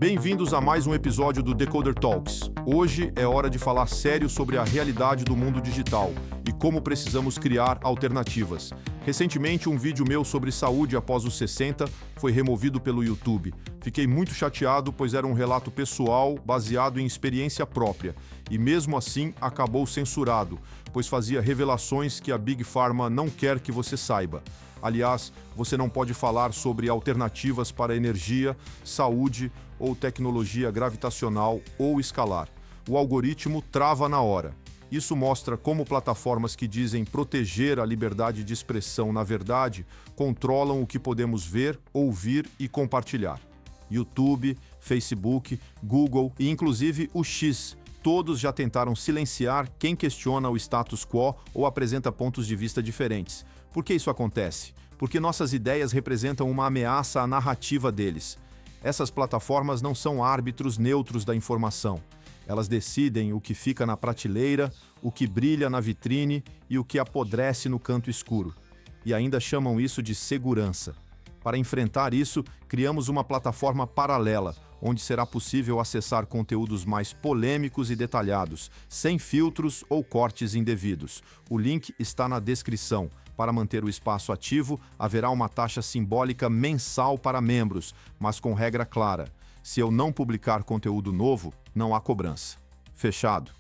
Bem-vindos a mais um episódio do Decoder Talks. Hoje é hora de falar sério sobre a realidade do mundo digital e como precisamos criar alternativas. Recentemente, um vídeo meu sobre saúde após os 60 foi removido pelo YouTube. Fiquei muito chateado, pois era um relato pessoal baseado em experiência própria, e mesmo assim acabou censurado, pois fazia revelações que a Big Pharma não quer que você saiba. Aliás, você não pode falar sobre alternativas para energia, saúde ou tecnologia gravitacional ou escalar. O algoritmo trava na hora. Isso mostra como plataformas que dizem proteger a liberdade de expressão, na verdade, controlam o que podemos ver, ouvir e compartilhar. YouTube, Facebook, Google e inclusive o X, todos já tentaram silenciar quem questiona o status quo ou apresenta pontos de vista diferentes. Por que isso acontece? Porque nossas ideias representam uma ameaça à narrativa deles. Essas plataformas não são árbitros neutros da informação. Elas decidem o que fica na prateleira, o que brilha na vitrine e o que apodrece no canto escuro. E ainda chamam isso de segurança. Para enfrentar isso, criamos uma plataforma paralela, onde será possível acessar conteúdos mais polêmicos e detalhados, sem filtros ou cortes indevidos. O link está na descrição. Para manter o espaço ativo, haverá uma taxa simbólica mensal para membros, mas com regra clara. Se eu não publicar conteúdo novo, não há cobrança. Fechado.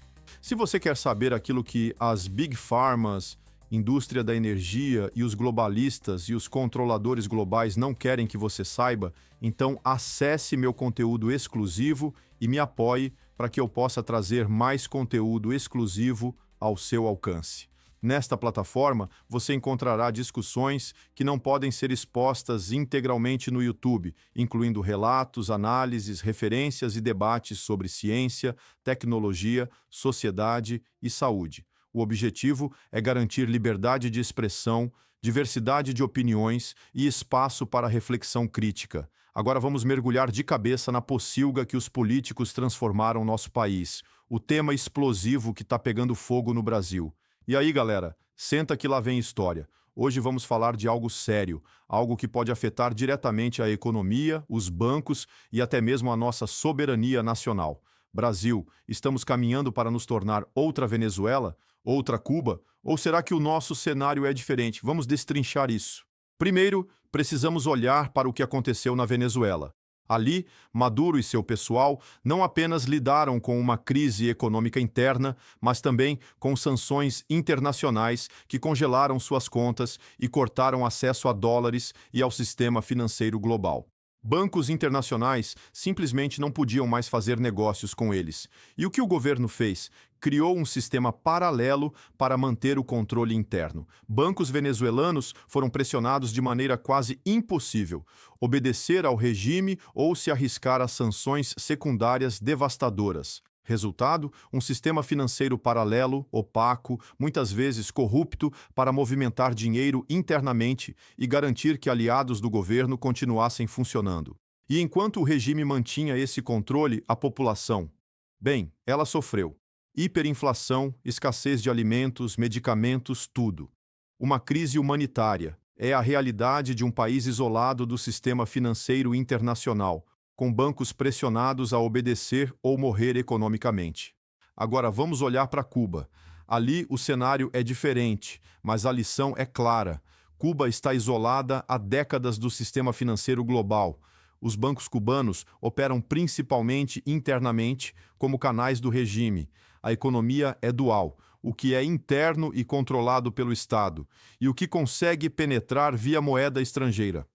Se você quer saber aquilo que as Big Pharmas, indústria da energia e os globalistas e os controladores globais não querem que você saiba, então acesse meu conteúdo exclusivo e me apoie para que eu possa trazer mais conteúdo exclusivo ao seu alcance. Nesta plataforma, você encontrará discussões que não podem ser expostas integralmente no YouTube, incluindo relatos, análises, referências e debates sobre ciência, tecnologia, sociedade e saúde. O objetivo é garantir liberdade de expressão, diversidade de opiniões e espaço para reflexão crítica. Agora vamos mergulhar de cabeça na pocilga que os políticos transformaram nosso país, o tema explosivo que está pegando fogo no Brasil. E aí, galera, senta que lá vem história. Hoje vamos falar de algo sério, algo que pode afetar diretamente a economia, os bancos e até mesmo a nossa soberania nacional. Brasil, estamos caminhando para nos tornar outra Venezuela? Outra Cuba? Ou será que o nosso cenário é diferente? Vamos destrinchar isso. Primeiro, precisamos olhar para o que aconteceu na Venezuela. Ali, Maduro e seu pessoal não apenas lidaram com uma crise econômica interna, mas também com sanções internacionais que congelaram suas contas e cortaram acesso a dólares e ao sistema financeiro global. Bancos internacionais simplesmente não podiam mais fazer negócios com eles. E o que o governo fez? Criou um sistema paralelo para manter o controle interno. Bancos venezuelanos foram pressionados de maneira quase impossível, obedecer ao regime ou se arriscar a sanções secundárias devastadoras. Resultado, um sistema financeiro paralelo, opaco, muitas vezes corrupto, para movimentar dinheiro internamente e garantir que aliados do governo continuassem funcionando. E enquanto o regime mantinha esse controle, a população, bem, ela sofreu. Hiperinflação, escassez de alimentos, medicamentos, tudo. Uma crise humanitária. É a realidade de um país isolado do sistema financeiro internacional, com bancos pressionados a obedecer ou morrer economicamente. Agora vamos olhar para Cuba. Ali o cenário é diferente, mas a lição é clara. Cuba está isolada há décadas do sistema financeiro global. Os bancos cubanos operam principalmente internamente como canais do regime. A economia é dual, o que é interno e controlado pelo Estado, e o que consegue penetrar via moeda estrangeira.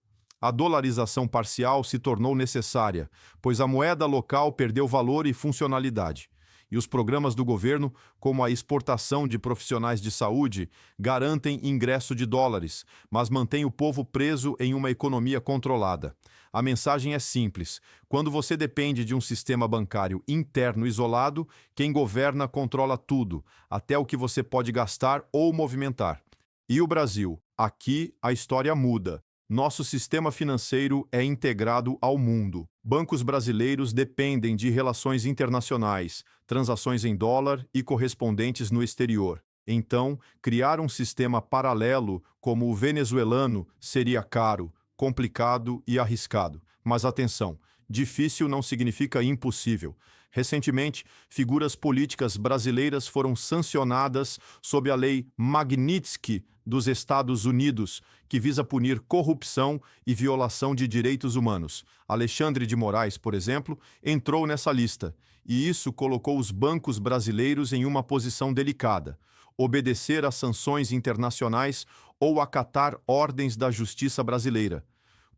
A dolarização parcial se tornou necessária, pois a moeda local perdeu valor e funcionalidade. E os programas do governo, como a exportação de profissionais de saúde, garantem ingresso de dólares, mas mantêm o povo preso em uma economia controlada. A mensagem é simples: quando você depende de um sistema bancário interno isolado, quem governa controla tudo, até o que você pode gastar ou movimentar. E o Brasil? Aqui a história muda. Nosso sistema financeiro é integrado ao mundo. Bancos brasileiros dependem de relações internacionais, transações em dólar e correspondentes no exterior. Então, criar um sistema paralelo como o venezuelano seria caro, complicado e arriscado. Mas atenção, Difícil não significa impossível. Recentemente, figuras políticas brasileiras foram sancionadas sob a Lei Magnitsky dos Estados Unidos, que visa punir corrupção e violação de direitos humanos. Alexandre de Moraes, por exemplo, entrou nessa lista, e isso colocou os bancos brasileiros em uma posição delicada: obedecer às sanções internacionais ou acatar ordens da justiça brasileira.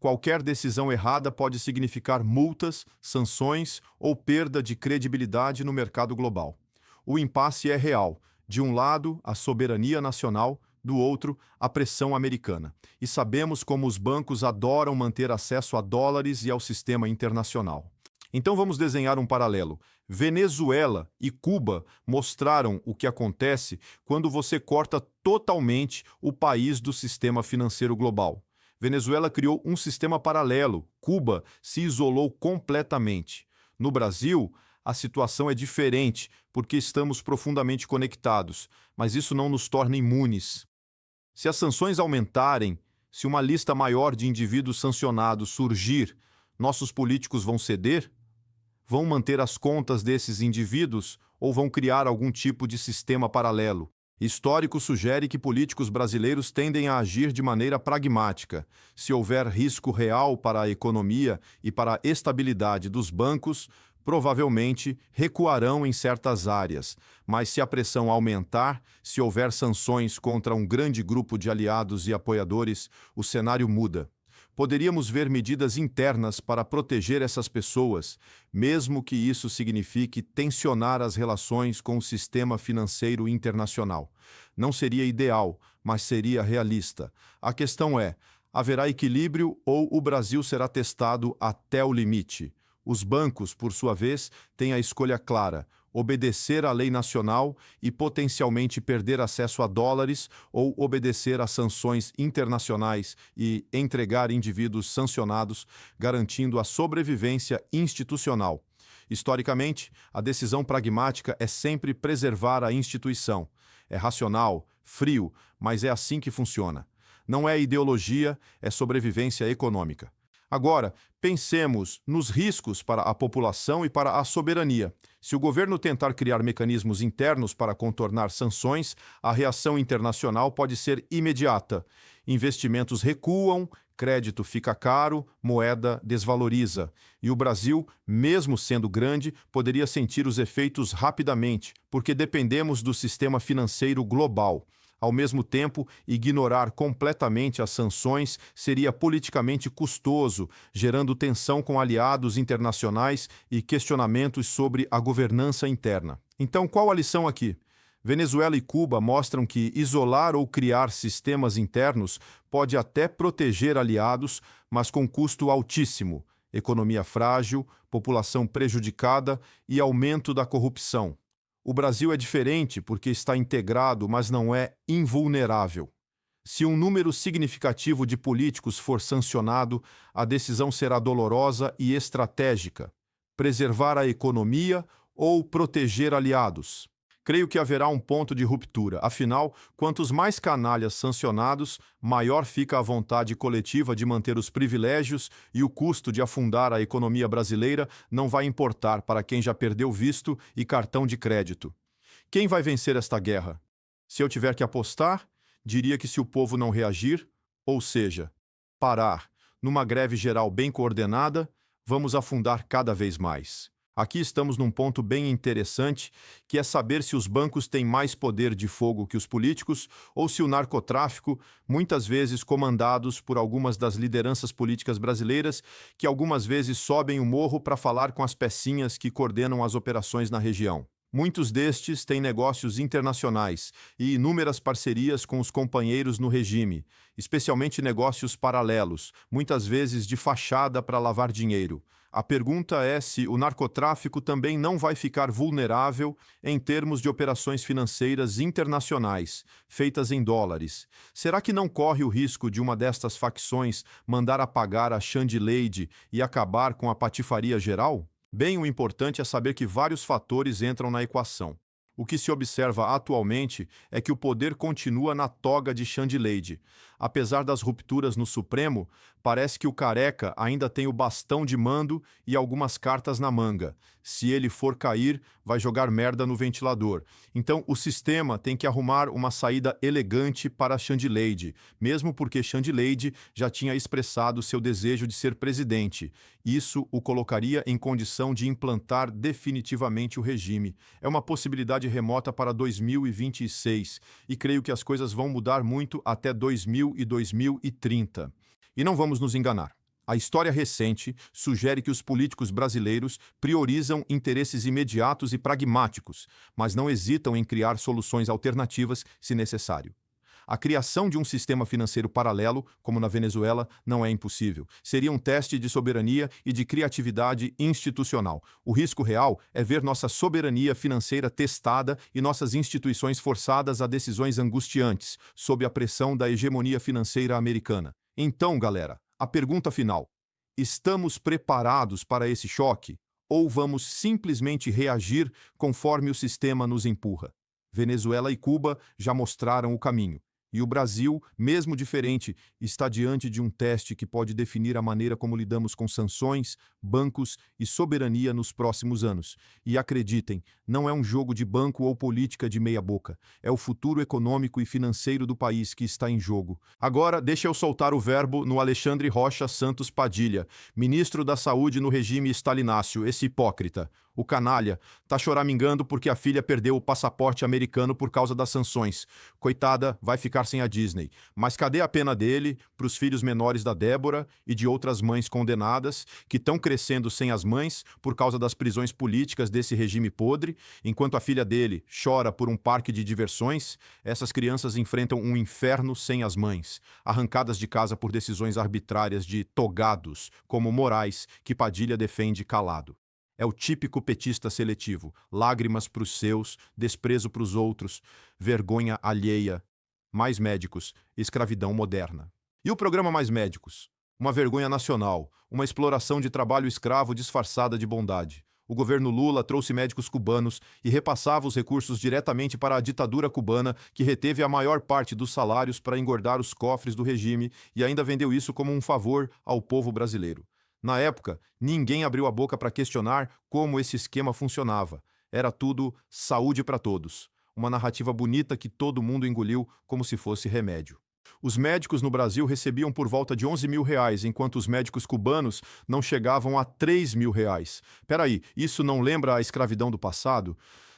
Qualquer decisão errada pode significar multas, sanções ou perda de credibilidade no mercado global. O impasse é real. De um lado, a soberania nacional, do outro, a pressão americana. E sabemos como os bancos adoram manter acesso a dólares e ao sistema internacional. Então vamos desenhar um paralelo. Venezuela e Cuba mostraram o que acontece quando você corta totalmente o país do sistema financeiro global. Venezuela criou um sistema paralelo. Cuba se isolou completamente. No Brasil, a situação é diferente, porque estamos profundamente conectados, mas isso não nos torna imunes. Se as sanções aumentarem, se uma lista maior de indivíduos sancionados surgir, nossos políticos vão ceder? Vão manter as contas desses indivíduos ou vão criar algum tipo de sistema paralelo? Histórico sugere que políticos brasileiros tendem a agir de maneira pragmática. Se houver risco real para a economia e para a estabilidade dos bancos, provavelmente recuarão em certas áreas. Mas se a pressão aumentar, se houver sanções contra um grande grupo de aliados e apoiadores, o cenário muda. Poderíamos ver medidas internas para proteger essas pessoas, mesmo que isso signifique tensionar as relações com o sistema financeiro internacional. Não seria ideal, mas seria realista. A questão é: haverá equilíbrio ou o Brasil será testado até o limite? Os bancos, por sua vez, têm a escolha clara: obedecer à lei nacional e potencialmente perder acesso a dólares ou obedecer às sanções internacionais e entregar indivíduos sancionados, garantindo a sobrevivência institucional. Historicamente, a decisão pragmática é sempre preservar a instituição. É racional, frio, mas é assim que funciona. Não é ideologia, é sobrevivência econômica. Agora, pensemos nos riscos para a população e para a soberania. Se o governo tentar criar mecanismos internos para contornar sanções, a reação internacional pode ser imediata. Investimentos recuam, crédito fica caro, moeda desvaloriza. E o Brasil, mesmo sendo grande, poderia sentir os efeitos rapidamente, porque dependemos do sistema financeiro global. Ao mesmo tempo, ignorar completamente as sanções seria politicamente custoso, gerando tensão com aliados internacionais e questionamentos sobre a governança interna. Então, qual a lição aqui? Venezuela e Cuba mostram que isolar ou criar sistemas internos pode até proteger aliados, mas com custo altíssimo: economia frágil, população prejudicada e aumento da corrupção. O Brasil é diferente porque está integrado, mas não é invulnerável. Se um número significativo de políticos for sancionado, a decisão será dolorosa e estratégica: preservar a economia ou proteger aliados. Creio que haverá um ponto de ruptura. Afinal, quantos mais canalhas sancionados, maior fica a vontade coletiva de manter os privilégios, e o custo de afundar a economia brasileira não vai importar para quem já perdeu visto e cartão de crédito. Quem vai vencer esta guerra? Se eu tiver que apostar, diria que se o povo não reagir, ou seja, parar numa greve geral bem coordenada, vamos afundar cada vez mais. Aqui estamos num ponto bem interessante, que é saber se os bancos têm mais poder de fogo que os políticos ou se o narcotráfico, muitas vezes comandados por algumas das lideranças políticas brasileiras, que algumas vezes sobem o morro para falar com as pecinhas que coordenam as operações na região. Muitos destes têm negócios internacionais e inúmeras parcerias com os companheiros no regime, especialmente negócios paralelos, muitas vezes de fachada para lavar dinheiro. A pergunta é se o narcotráfico também não vai ficar vulnerável em termos de operações financeiras internacionais, feitas em dólares. Será que não corre o risco de uma destas facções mandar apagar a Xande-Leide e acabar com a patifaria geral? Bem, o importante é saber que vários fatores entram na equação. O que se observa atualmente é que o poder continua na toga de Xande-Leide. Apesar das rupturas no Supremo, parece que o Careca ainda tem o bastão de mando e algumas cartas na manga. Se ele for cair, vai jogar merda no ventilador. Então, o sistema tem que arrumar uma saída elegante para Chandileide, mesmo porque Chandileide já tinha expressado seu desejo de ser presidente. Isso o colocaria em condição de implantar definitivamente o regime. É uma possibilidade remota para 2026 e creio que as coisas vão mudar muito até 2000 e 2030. E não vamos nos enganar. A história recente sugere que os políticos brasileiros priorizam interesses imediatos e pragmáticos, mas não hesitam em criar soluções alternativas se necessário. A criação de um sistema financeiro paralelo, como na Venezuela, não é impossível. Seria um teste de soberania e de criatividade institucional. O risco real é ver nossa soberania financeira testada e nossas instituições forçadas a decisões angustiantes, sob a pressão da hegemonia financeira americana. Então, galera, a pergunta final: estamos preparados para esse choque? Ou vamos simplesmente reagir conforme o sistema nos empurra? Venezuela e Cuba já mostraram o caminho. E o Brasil, mesmo diferente, está diante de um teste que pode definir a maneira como lidamos com sanções, bancos e soberania nos próximos anos. E acreditem, não é um jogo de banco ou política de meia-boca. É o futuro econômico e financeiro do país que está em jogo. Agora, deixa eu soltar o verbo no Alexandre Rocha Santos Padilha, ministro da Saúde no regime stalináceo, esse hipócrita. O canalha tá choramingando porque a filha perdeu o passaporte americano por causa das sanções. Coitada, vai ficar sem a Disney. Mas cadê a pena dele para os filhos menores da Débora e de outras mães condenadas que estão crescendo sem as mães por causa das prisões políticas desse regime podre, enquanto a filha dele chora por um parque de diversões? Essas crianças enfrentam um inferno sem as mães, arrancadas de casa por decisões arbitrárias de togados, como Moraes, que Padilha defende calado. É o típico petista seletivo, lágrimas para os seus, desprezo para os outros, vergonha alheia. Mais médicos, escravidão moderna. E o programa Mais Médicos? Uma vergonha nacional, uma exploração de trabalho escravo disfarçada de bondade. O governo Lula trouxe médicos cubanos e repassava os recursos diretamente para a ditadura cubana, que reteve a maior parte dos salários para engordar os cofres do regime e ainda vendeu isso como um favor ao povo brasileiro. Na época, ninguém abriu a boca para questionar como esse esquema funcionava. Era tudo saúde para todos. Uma narrativa bonita que todo mundo engoliu como se fosse remédio. Os médicos no Brasil recebiam por volta de R$11 mil, enquanto os médicos cubanos não chegavam a R$3 mil. Peraí, isso não lembra a escravidão do passado?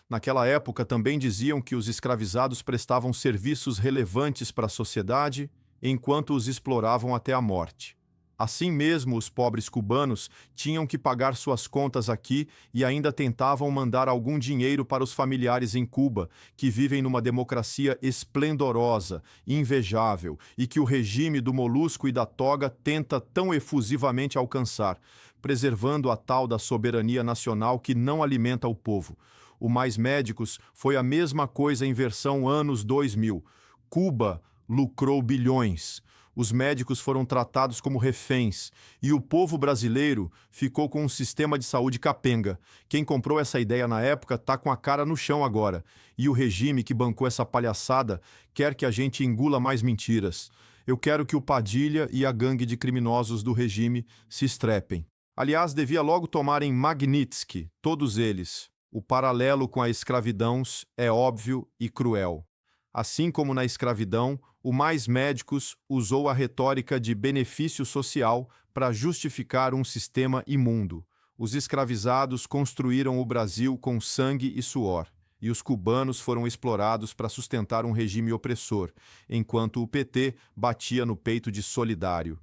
Naquela época também diziam que os escravizados prestavam serviços relevantes para a sociedade, enquanto os exploravam até a morte. Assim mesmo, os pobres cubanos tinham que pagar suas contas aqui e ainda tentavam mandar algum dinheiro para os familiares em Cuba, que vivem numa democracia esplendorosa, invejável, e que o regime do molusco e da toga tenta tão efusivamente alcançar, preservando a tal da soberania nacional que não alimenta o povo. O Mais Médicos foi a mesma coisa em versão anos 2000. Cuba lucrou bilhões. Os médicos foram tratados como reféns e o povo brasileiro ficou com um sistema de saúde capenga. Quem comprou essa ideia na época tá com a cara no chão agora. E o regime que bancou essa palhaçada quer que a gente engula mais mentiras. Eu quero que o Padilha e a gangue de criminosos do regime se estrepem. Aliás, devia logo tomarem Magnitsky, todos eles. O paralelo com a escravidão é óbvio e cruel. Assim como na escravidão, o Mais Médicos usou a retórica de benefício social para justificar um sistema imundo. Os escravizados construíram o Brasil com sangue e suor, e os cubanos foram explorados para sustentar um regime opressor, enquanto o PT batia no peito de solidário.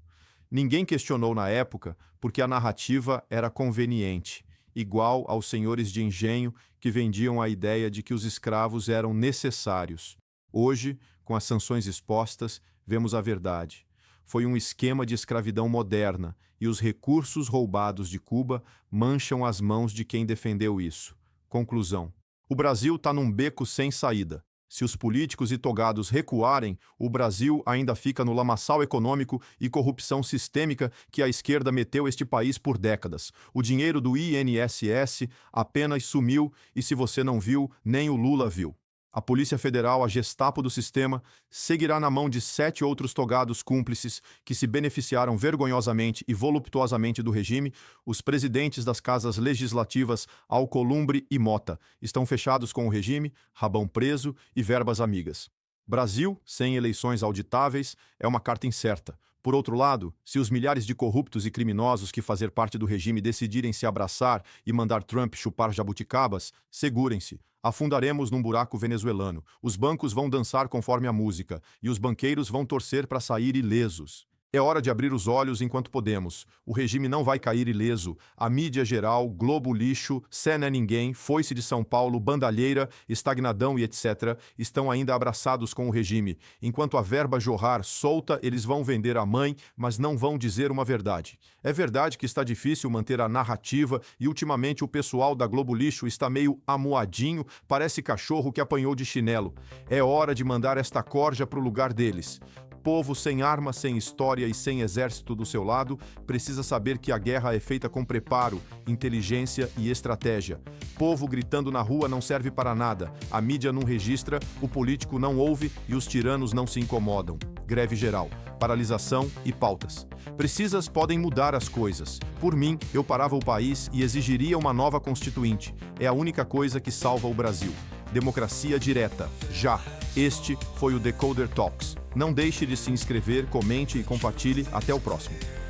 Ninguém questionou na época porque a narrativa era conveniente, igual aos senhores de engenho que vendiam a ideia de que os escravos eram necessários. Hoje, com as sanções expostas, vemos a verdade. Foi um esquema de escravidão moderna e os recursos roubados de Cuba mancham as mãos de quem defendeu isso. Conclusão: o Brasil está num beco sem saída. Se os políticos e togados recuarem, o Brasil ainda fica no lamaçal econômico e corrupção sistêmica que a esquerda meteu este país por décadas. O dinheiro do INSS apenas sumiu e, se você não viu, nem o Lula viu. A Polícia Federal, a Gestapo do sistema, seguirá na mão de 7 outros togados cúmplices que se beneficiaram vergonhosamente e voluptuosamente do regime. Os presidentes das casas legislativas Alcolumbre e Mota estão fechados com o regime, rabão preso e verbas amigas. Brasil, sem eleições auditáveis, é uma carta incerta. Por outro lado, se os milhares de corruptos e criminosos que fazem parte do regime decidirem se abraçar e mandar Trump chupar jabuticabas, segurem-se. Afundaremos num buraco venezuelano. Os bancos vão dançar conforme a música e os banqueiros vão torcer para sair ilesos. É hora de abrir os olhos enquanto podemos. O regime não vai cair ileso. A mídia geral, Globo Lixo, Cé Não É Ninguém, Foice de São Paulo, Bandalheira, Estagnadão e etc. estão ainda abraçados com o regime. Enquanto a verba jorrar solta, eles vão vender a mãe, mas não vão dizer uma verdade. É verdade que está difícil manter a narrativa e ultimamente o pessoal da Globo Lixo está meio amuadinho, parece cachorro que apanhou de chinelo. É hora de mandar esta corja para o lugar deles. Povo sem arma, sem história e sem exército do seu lado precisa saber que a guerra é feita com preparo, inteligência e estratégia. Povo gritando na rua não serve para nada, a mídia não registra, o político não ouve e os tiranos não se incomodam. Greve geral, paralisação e pautas. Precisas podem mudar as coisas. Por mim, eu parava o país e exigiria uma nova constituinte. É a única coisa que salva o Brasil. Democracia direta, já. Este foi o Decoder Talks. Não deixe de se inscrever, comente e compartilhe. Até o próximo.